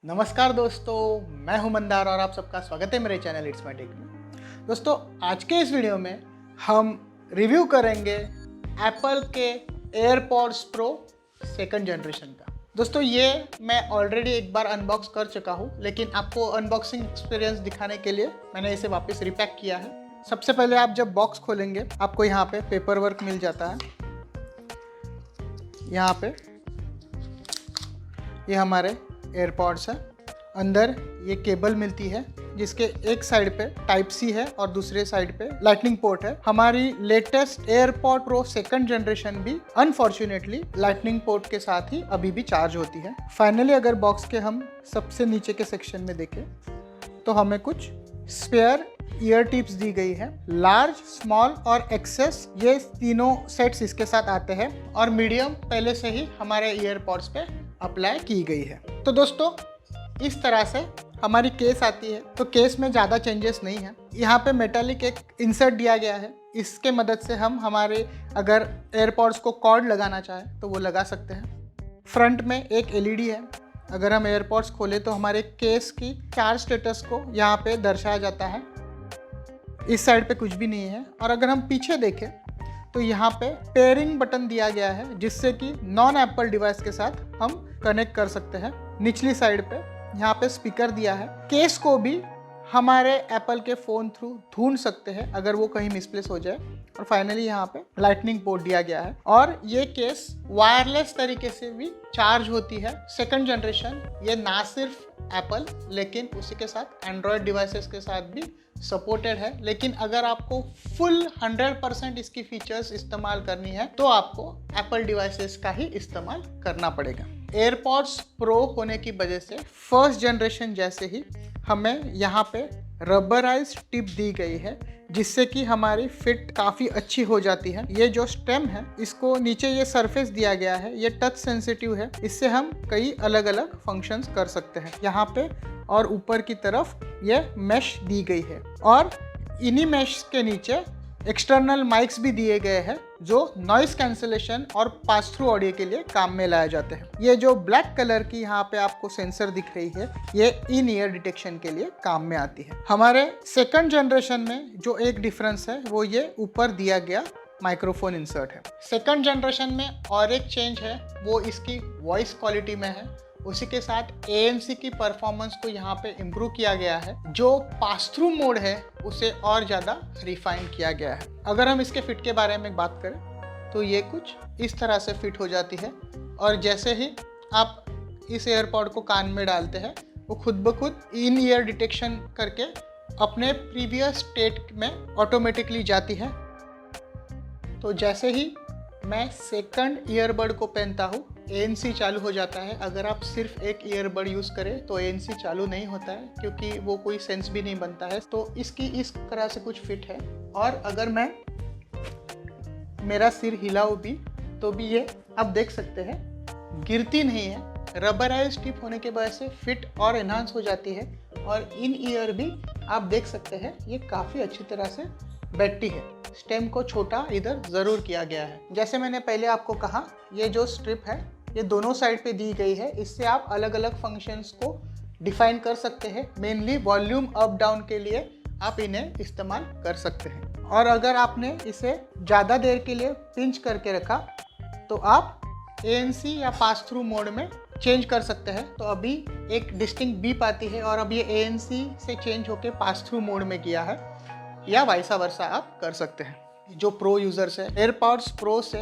नमस्कार दोस्तों, मैं हूं मंदार और आप सबका स्वागत है मेरे चैनल इट्स माय टेक में। दोस्तों, आज के इस वीडियो में हम रिव्यू करेंगे एप्पल के एयरपॉड्स प्रो सेकंड जनरेशन का। दोस्तों, ये मैं ऑलरेडी एक बार अनबॉक्स कर चुका हूं, लेकिन आपको अनबॉक्सिंग एक्सपीरियंस दिखाने के लिए मैंने इसे वापस रिपैक किया है। सबसे पहले आप जब बॉक्स खोलेंगे आपको यहाँ पे पेपर वर्क मिल जाता है। यहाँ पे ये हमारे एयरपॉड्स है। अंदर ये केबल मिलती है जिसके एक साइड पे टाइप सी है और दूसरे साइड पे लाइटनिंग पोर्ट है। हमारी latest AirPod pro second generation भी अनफॉर्चुनेटली लाइटनिंग पोर्ट के साथ ही अभी भी चार्ज होती है। फाइनली अगर बॉक्स के हम सबसे नीचे के सेक्शन में देखें तो हमें कुछ स्पेयर ईयर टिप्स दी गई है। लार्ज, स्मॉल और एक्सेस ये तीनों सेट्स इसके साथ आते हैं और मीडियम पहले से ही हमारे ईयरपॉड्स पे अप्लाई की गई है। तो दोस्तों, इस तरह से हमारी केस आती है। तो केस में ज़्यादा चेंजेस नहीं है। यहाँ पे मेटालिक एक इंसर्ट दिया गया है। इसके मदद से हम हमारे अगर एयरपॉड्स को कॉर्ड लगाना चाहें तो वो लगा सकते हैं। फ्रंट में एक एलईडी है। अगर हम एयरपॉड्स खोले तो हमारे केस की चार्ज स्टेटस को यहाँ पे दर्शाया जाता है। इस साइड पे कुछ भी नहीं है। और अगर हम पीछे देखें तो यहाँ पे पेयरिंग बटन दिया गया है जिससे कि नॉन एप्पल डिवाइस के साथ हम कनेक्ट कर सकते हैं। निचली साइड पे यहाँ पे स्पीकर दिया है। केस को भी हमारे एप्पल के फ़ोन थ्रू ढूंढ सकते हैं अगर वो कहीं मिसप्लेस हो जाए। और फाइनली यहाँ पे लाइटनिंग पोर्ट दिया गया है और ये केस वायरलेस तरीके से भी चार्ज होती है। सेकंड जनरेशन ये ना सिर्फ एप्पल लेकिन उसी के साथ एंड्रॉयड डिवाइसेस के साथ भी सपोर्टेड है। लेकिन अगर आपको फुल 100% इसकी फीचर्स इस्तेमाल करनी है तो आपको एप्पल डिवाइसेस का ही इस्तेमाल करना पड़ेगा। एयरपॉड्स प्रो होने की वजह से फर्स्ट जनरेशन जैसे ही हमें यहाँ पे रबराइज्ड टिप दी गई है जिससे कि हमारी फिट काफ़ी अच्छी हो जाती है। ये जो स्टेम है इसको नीचे ये सरफेस दिया गया है, ये टच सेंसिटिव है। इससे हम कई अलग अलग फंक्शंस कर सकते हैं। यहाँ पे और ऊपर की तरफ ये मैश दी गई है और इन्हीं मैश के नीचे एक्सटर्नल माइक्स भी दिए गए हैं जो नॉइस कैंसलेशन और पास थ्रू ऑडियो के लिए काम में लाए जाते हैं। ये जो ब्लैक कलर की यहाँ पे आपको सेंसर दिख रही है ये इन ईयर डिटेक्शन के लिए काम में आती है। हमारे सेकंड जनरेशन में जो एक डिफरेंस है वो ये ऊपर दिया गया माइक्रोफोन इंसर्ट है। सेकंड जनरेशन में और एक चेंज है वो इसकी वॉइस क्वालिटी में है। उसी के साथ ANC की परफॉर्मेंस को यहाँ पे इम्प्रूव किया गया है। जो पास थ्रू मोड है उसे और ज़्यादा रिफाइन किया गया है। अगर हम इसके फिट के बारे में बात करें तो ये कुछ इस तरह से फिट हो जाती है और जैसे ही आप इस एयरपॉड को कान में डालते हैं वो खुद ब खुद इन ईयर डिटेक्शन करके अपने प्रीवियस स्टेट में ऑटोमेटिकली जाती है। तो जैसे ही मैं सेकंड ईयरबड को पहनता हूँ ANC चालू हो जाता है। अगर आप सिर्फ एक ईयरबड यूज़ करें तो ANC चालू नहीं होता है क्योंकि वो कोई सेंस भी नहीं बनता है। तो इसकी इस तरह से कुछ फिट है और अगर मैं मेरा सिर हिलाऊं भी तो भी ये आप देख सकते हैं गिरती नहीं है। रबराइज टिप होने के वजह से फिट और एनहांस हो जाती है और इन ईयर भी आप देख सकते हैं ये काफ़ी अच्छी तरह से बैठती है। स्टेम को छोटा इधर ज़रूर किया गया है। जैसे मैंने पहले आपको कहा ये जो स्ट्रिप है ये दोनों साइड पे दी गई है। इससे आप अलग अलग फंक्शंस को डिफाइन कर सकते हैं। मेनली वॉल्यूम अप डाउन के लिए आप इन्हें इस्तेमाल कर सकते हैं। और अगर आपने इसे ज़्यादा देर के लिए पिंच करके रखा तो आप ANC या पास थ्रू मोड में चेंज कर सकते हैं। तो अभी एक डिस्टिंक्ट बीप आती है और अब ये ANC से चेंज होकर पास थ्रू मोड में किया है या वाइसा वर्सा आप कर सकते हैं। जो प्रो यूज़र्स है एयरपॉड्स प्रो से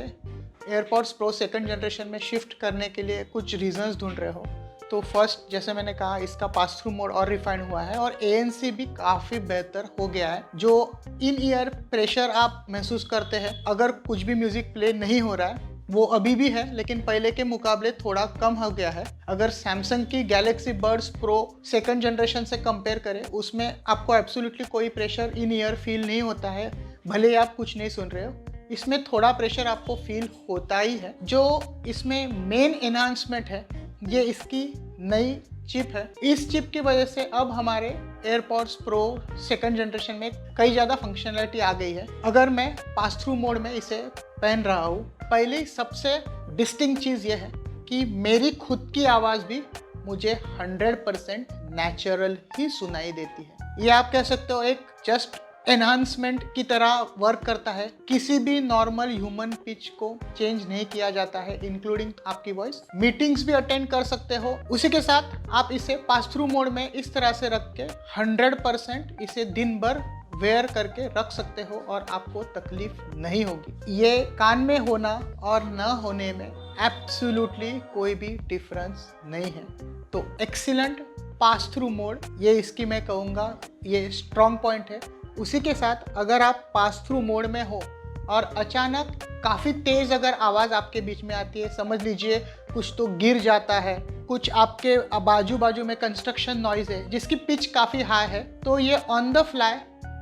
एयरपॉड्स प्रो सेकंड जनरेशन में शिफ्ट करने के लिए कुछ रीजंस ढूंढ रहे हो तो फर्स्ट जैसे मैंने कहा इसका पास थ्रू मोड और रिफाइन हुआ है और ANC भी काफ़ी बेहतर हो गया है। जो इन ईयर प्रेशर आप महसूस करते हैं अगर कुछ भी म्यूज़िक प्ले नहीं हो रहा है वो अभी भी है लेकिन पहले के मुकाबले थोड़ा कम हो गया है। अगर सैमसंग की Galaxy buds pro second generation से कंपेयर करें उसमें आपको एब्सोल्युटली कोई प्रेशर इन ईयर फील नहीं होता है भले ही आप कुछ नहीं सुन रहे हो। इसमें थोड़ा प्रेशर आपको फील होता ही है। जो इसमें मेन एनहांसमेंट है ये इसकी नई चिप है। इस चिप की वजह से अब हमारे एयरपॉड्स प्रो सेकंड जनरेशन में कई ज़्यादा फंक्शनलिटी आ गई है। अगर मैं पास थ्रू मोड में इसे पहन रहा हूँ पहली सबसे डिस्टिंक्ट चीज़ ये है कि मेरी खुद की आवाज़ भी मुझे 100% नेचुरल ही सुनाई देती है। ये आप कह सकते हो एक जस्ट एनहांसमेंट की तरह वर्क करता है। किसी भी नॉर्मल ह्यूमन पिच को चेंज नहीं किया जाता है, इंक्लूडिंग आपकी वॉइस। मीटिंग्स भी अटेंड कर सकते हो। उसी के साथ आप इसे पास थ्रू मोड में इस तरह से रख के 100% इसे दिन भर वेयर करके रख सकते हो और आपको तकलीफ नहीं होगी। ये कान में होना और न होने में एब्सोल्युटली कोई भी डिफरेंस नहीं है। तो एक्सीलेंट पास थ्रू मोड, ये इसकी मैं कहूँगा ये स्ट्रॉन्ग पॉइंट है। उसी के साथ अगर आप पास थ्रू मोड में हो और अचानक काफ़ी तेज़ अगर आवाज़ आपके बीच में आती है, समझ लीजिए कुछ तो गिर जाता है, कुछ आपके बाजू बाजू में कंस्ट्रक्शन नॉइज़ है जिसकी पिच काफ़ी हाई है, तो ये ऑन द फ्लाई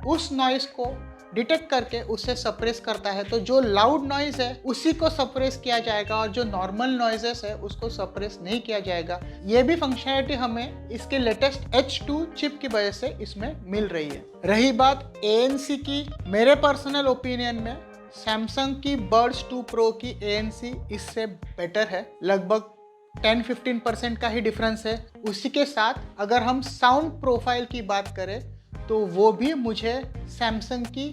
उस नॉइज़ को डिटेक्ट करके उससे सप्रेस करता है। तो जो लाउड नॉइज़ है उसी को सप्रेस किया जाएगा और जो नॉर्मल नॉइजेस है उसको सप्रेस नहीं किया जाएगा। ये भी फंक्शनैलिटी हमें इसके लेटेस्ट H2 चिप की वजह से इसमें मिल रही है। रही बात ANC की, मेरे पर्सनल ओपिनियन में सैमसंग की Buds 2 Pro की ANC इससे बेटर है। लगभग 10-15% का ही डिफरेंस है। उसी के साथ अगर हम साउंड प्रोफाइल की बात करें तो वो भी मुझे सैमसंग की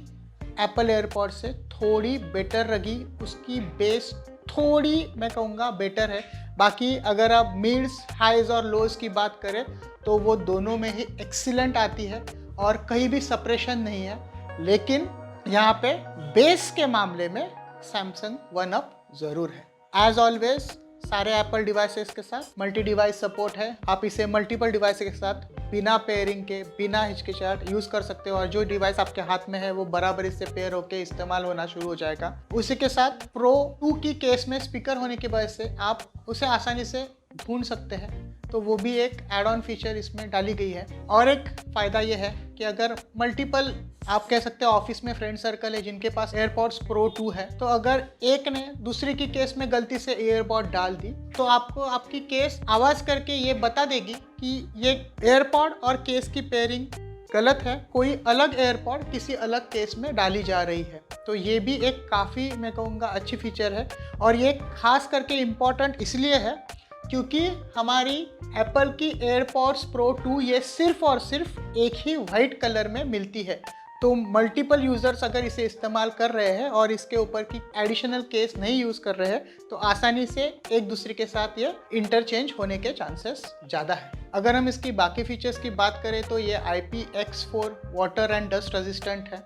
एप्पल एयरपॉड से थोड़ी बेटर लगी। उसकी बेस थोड़ी मैं कहूँगा बेटर है। बाकी अगर आप मिड्स, हाइज और लोज की बात करें तो वो दोनों में ही एक्सीलेंट आती है और कहीं भी सप्रेशन नहीं है। लेकिन यहाँ पे बेस के मामले में सैमसंग वन अप ज़रूर है। एज ऑलवेज सारे एप्पल डिवाइसेस के साथ मल्टी डिवाइस सपोर्ट है। आप इसे मल्टीपल डिवाइस के साथ बिना पेयरिंग के, बिना हिचकिचाहट यूज़ कर सकते हो और जो डिवाइस आपके हाथ में है वो बराबर इससे पेयर होकर इस्तेमाल होना शुरू हो जाएगा। उसी के साथ Pro 2 की केस में स्पीकर होने की वजह से आप उसे आसानी से ढूंढ सकते हैं, तो वो भी एक एड ऑन फीचर इसमें डाली गई है। और एक फ़ायदा ये है कि अगर मल्टीपल आप कह सकते हो ऑफिस में फ्रेंड सर्कल है जिनके पास एयरपॉड्स Pro 2 है, तो अगर एक ने दूसरे की केस में गलती से एयरपॉड डाल दी तो आपको आपकी केस आवाज़ करके ये बता देगी कि ये एयरपॉड और केस की पेयरिंग गलत है, कोई अलग एयरपॉड किसी अलग केस में डाली जा रही है। तो ये भी एक काफ़ी मैं कहूँगा अच्छी फीचर है और ये खास करके इम्पॉर्टेंट इसलिए है क्योंकि हमारी एप्पल की एयरपॉड्स Pro 2 ये सिर्फ और सिर्फ एक ही वाइट कलर में मिलती है। तो मल्टीपल यूज़र्स अगर इसे इस्तेमाल कर रहे हैं और इसके ऊपर की एडिशनल केस नहीं यूज़ कर रहे हैं तो आसानी से एक दूसरे के साथ ये इंटरचेंज होने के चांसेस ज़्यादा है। अगर हम इसकी बाकी फीचर्स की बात करें तो ये IPX4 water and dust resistant है,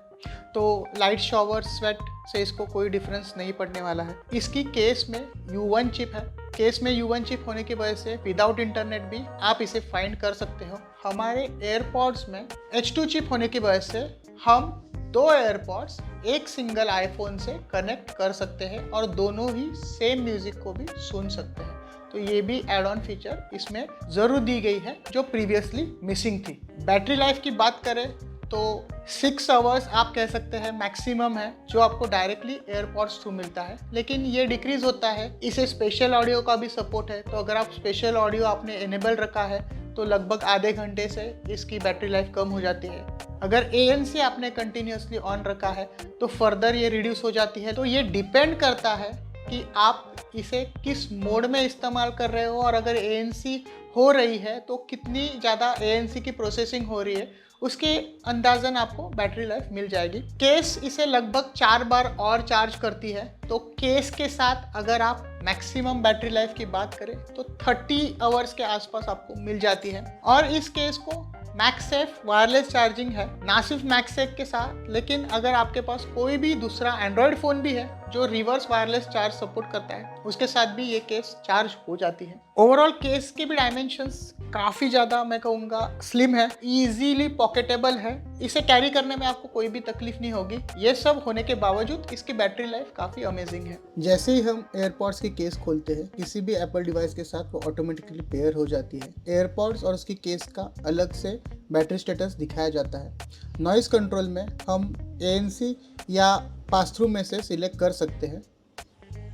तो लाइट शॉवर, स्वेट से इसको कोई डिफरेंस नहीं पड़ने वाला है। इसकी केस में U1 चिप है। केस में U1 चिप होने की वजह से विदाउट इंटरनेट भी आप इसे फाइंड कर सकते हो। हमारे एयरपॉड्स में H2 चिप होने की वजह से हम दो एयरपॉड्स एक सिंगल आईफोन से कनेक्ट कर सकते हैं और दोनों ही सेम म्यूजिक को भी सुन सकते हैं। तो ये भी एड ऑन फीचर इसमें ज़रूर दी गई है जो प्रीवियसली मिसिंग थी। बैटरी लाइफ की बात करें तो 6 आवर्स आप कह सकते हैं मैक्सिमम है जो आपको डायरेक्टली एयरपॉड्स थ्रू मिलता है, लेकिन ये डिक्रीज होता है। इसे स्पेशल ऑडियो का भी सपोर्ट है, तो अगर आप स्पेशल ऑडियो आपने इनेबल रखा है तो लगभग आधे घंटे से इसकी बैटरी लाइफ कम हो जाती है। अगर ANC आपने कंटिन्यूसली ऑन रखा है तो फर्दर ये रिड्यूस हो जाती है। तो ये डिपेंड करता है कि आप इसे किस मोड में इस्तेमाल कर रहे हो और अगर ANC हो रही है तो कितनी ज़्यादा ANC की प्रोसेसिंग हो रही है, उसके अंदाजन आपको बैटरी लाइफ मिल जाएगी। केस इसे लगभग 4 बार और चार्ज करती है, तो केस के साथ अगर आप मैक्सिमम बैटरी लाइफ की बात करें तो 30 आवर्स के आसपास आपको मिल जाती है। और इस केस को मैक्सेफ वायरलेस चार्जिंग है, ना सिर्फ मैक्सेफ के साथ, लेकिन अगर आपके पास कोई भी दूसरा एंड्रॉयड फ़ोन भी है जो रिवर्स वायरलेस चार्ज सपोर्ट करता है, उसके साथ भी ये केस चार्ज हो जाती है। ओवरऑल केस के भी डायमेंशंस काफ़ी ज़्यादा मैं कहूँगा स्लिम है, इजीली पॉकेटेबल है, इसे कैरी करने में आपको कोई भी तकलीफ नहीं होगी। ये सब होने के बावजूद इसकी बैटरी लाइफ काफ़ी अमेजिंग है। जैसे ही हम एयरपॉड्स की केस खोलते हैं किसी भी एप्पल डिवाइस के साथ, वो ऑटोमेटिकली पेयर हो जाती है। एयरपॉड्स और उसकी केस का अलग से बैटरी स्टेटस दिखाया जाता है। नॉइस कंट्रोल में हम ANC या पास थ्रू में से सिलेक्ट कर सकते हैं।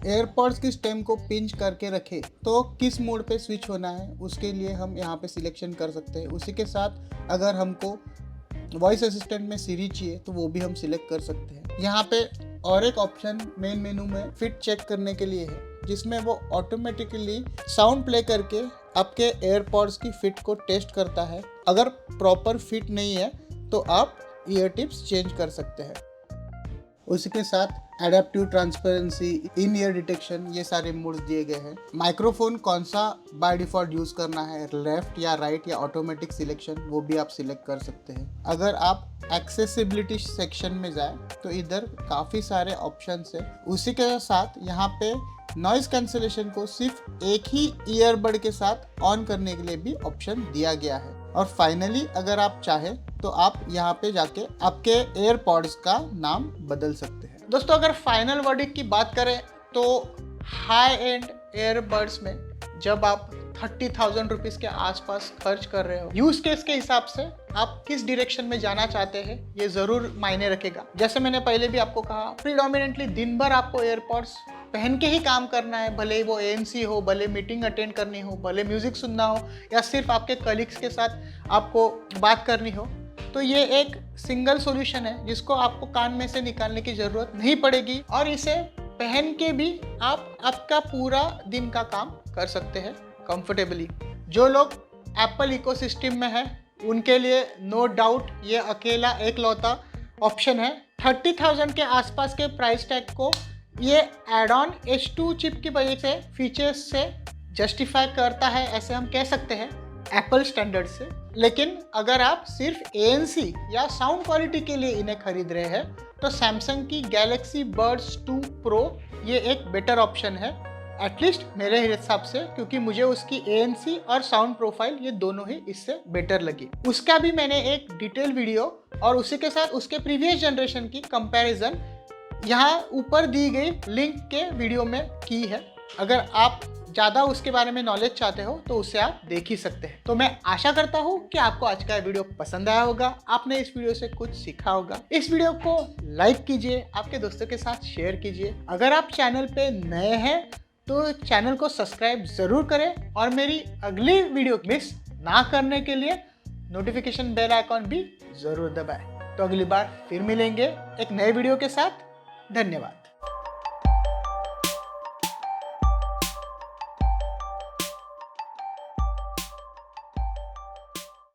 एयरपॉड्स की स्टेम को पिंच करके रखें तो किस मोड पे स्विच होना है उसके लिए हम यहाँ पे सिलेक्शन कर सकते हैं। उसी के साथ अगर हमको वॉइस असिस्टेंट में सिरी चाहिए तो वो भी हम सिलेक्ट कर सकते हैं। यहाँ पे और एक ऑप्शन मेन मेनू में फिट चेक करने के लिए है, जिसमें वो ऑटोमेटिकली साउंड प्ले करके आपके एयरपॉड्स की फिट को टेस्ट करता है। अगर प्रॉपर फिट नहीं है तो आप ईयर टिप्स चेंज कर सकते हैं। उसी के साथ एडेप्टिव ट्रांसपेरेंसी, इन ईयर डिटेक्शन, ये सारे मोड्स दिए गए हैं। माइक्रोफोन कौन सा बाय डिफॉल्ट यूज़ करना है, लेफ्ट या राइट या ऑटोमेटिक सिलेक्शन, वो भी आप सिलेक्ट कर सकते हैं। अगर आप एक्सेसिबिलिटी सेक्शन में जाए तो इधर काफ़ी सारे ऑप्शंस है। उसी के साथ यहाँ पे नॉइज़ कैंसलेशन को सिर्फ एक ही ईयरबड के साथ ऑन करने के लिए भी ऑप्शन दिया गया है। और फाइनली अगर आप चाहें तो आप यहाँ पे जाके आपके एयरपॉड्स का नाम बदल सकते हैं। दोस्तों, अगर फाइनल वर्डिक्ट की बात करें तो हाई एंड एयरबड्स में जब आप 30,000 रुपीज़ के आसपास खर्च कर रहे हो, यूज केस के हिसाब से आप किस डायरेक्शन में जाना चाहते हैं ये ज़रूर मायने रखेगा। जैसे मैंने पहले भी आपको कहा, प्रीडोमिनेंटली दिन भर आपको एयरपॉड्स पहन के ही काम करना है, भले वो ANC हो, भले मीटिंग अटेंड करनी हो, भले म्यूजिक सुनना हो, या सिर्फ आपके कलीग्स के साथ आपको बात करनी हो, तो ये एक सिंगल सॉल्यूशन है जिसको आपको कान में से निकालने की ज़रूरत नहीं पड़ेगी और इसे पहन के भी आप आपका पूरा दिन का काम कर सकते हैं कंफर्टेबली। जो लोग एप्पल इकोसिस्टम में है उनके लिए नो डाउट ये अकेला एक लौता ऑप्शन है। 30,000 के आसपास के प्राइस टैग को ये एड ऑन H2 चिप की वजह से फीचर्स से जस्टिफाई करता है, ऐसे हम कह सकते हैं एप्पल स्टैंडर्ड से। लेकिन अगर आप सिर्फ ANC या साउंड क्वालिटी के लिए इन्हें खरीद रहे हैं तो सैमसंग की गैलेक्सी बड्स 2 प्रो ये एक बेटर ऑप्शन है, एटलीस्ट मेरे हिसाब से, क्योंकि मुझे उसकी ANC और साउंड प्रोफाइल ये दोनों ही इससे बेटर लगी। उसका भी मैंने एक डिटेल वीडियो और उसी के साथ उसके प्रीवियस जनरेशन की कंपैरिजन यहाँ ऊपर दी गई लिंक के वीडियो में की है। अगर आप ज़्यादा उसके बारे में नॉलेज चाहते हो तो उसे आप देख ही सकते हैं। तो मैं आशा करता हूँ कि आपको आज का वीडियो पसंद आया होगा, आपने इस वीडियो से कुछ सीखा होगा। इस वीडियो को लाइक कीजिए, आपके दोस्तों के साथ शेयर कीजिए। अगर आप चैनल पे नए हैं तो चैनल को सब्सक्राइब ज़रूर करें और मेरी अगली वीडियो मिस ना करने के लिए नोटिफिकेशन बेल आइकॉन भी ज़रूर दबाएं। तो अगली बार फिर मिलेंगे एक नए वीडियो के साथ। धन्यवाद।